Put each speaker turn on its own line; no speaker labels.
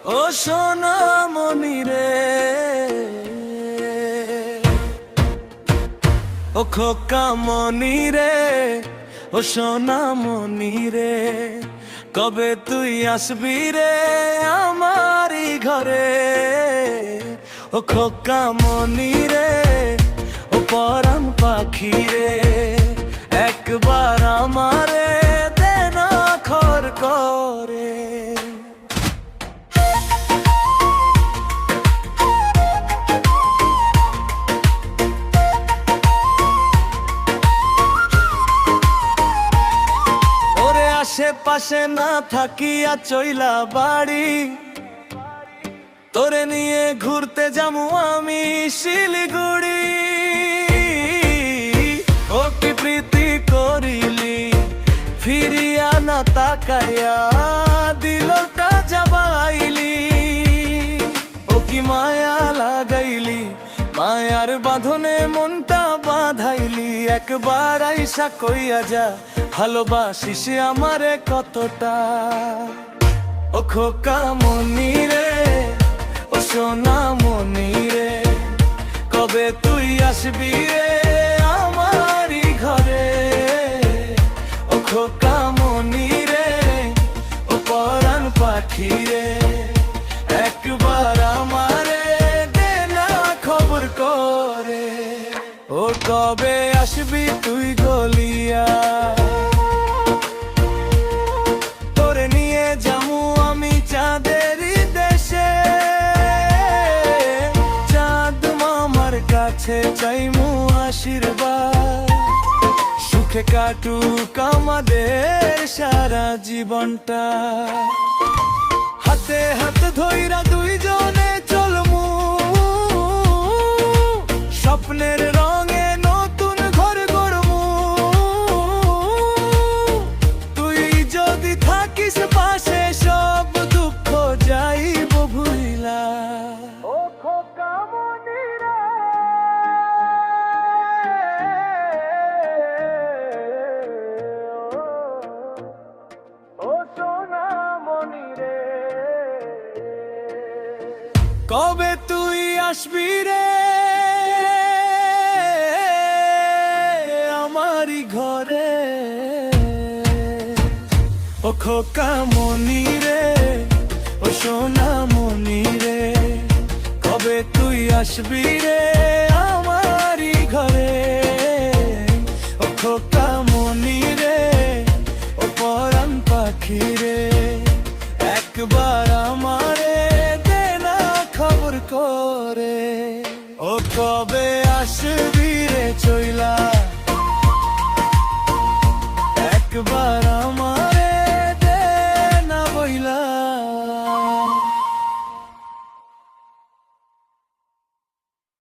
ও সোনামণি রে, ও খোকামণি রে, ও সোনামণি রে, কবে তুই আসবি রে আমারই ঘরে। ও খোকামণি রে, ও পরাণ পাখি রে, একবার আমারে দে না খর করে। আশেপাশে না থাকিয়া চইলা বাড়ি, তোরে নিয়ে ঘুরতে যামু আমি শিলিগুড়ি। ও কি প্রীতি করিলি ফিরিয়া না তাকাইয়া দিলটা যাবাইলি। ও কি মায়া লাগাইলি মায়ার বাঁধনে মনটা বাঁধাইলি। একবার আইসা কইয়া যা ভালোবাসিস আমারে কতটা। ও খোকামণি রে, ও সোনামণি রে, কবে তুই আসবি রে আমারই ঘরে। ও খোকামণি রে, ও পরাণ পাখি রে, একবার আমারে দে না খবর করে। ও কবে আসবি তুই গলিয়া, তোরে নিয়ে যামু আমি চাঁদেরই দেশে। চাঁদ মামার কাছে চাইমু আশীর্বাদ, সুখে কাটুক আমাদের সারা জীবনটা। হাতে হাত ধইরা দুইজনে চলমু স্বপ্নের রঙে নতুন ঘর গড়মু। তুই যদি থাকিস পাশে সব দুঃখ যাইব ভুইলা। ও খোকামণি রে, ও সোনামণি রে, কবে তুই আসবি রে আমারই ঘরে। ও খোকামণি রে, ও সোনামণি রে, কবে তুই আসবি রে আমারই ঘরে। ও খোকামণি রে, ও পরাণ পাখি রে, একবার আমারে দে না খবর করে। ও কবে আসবি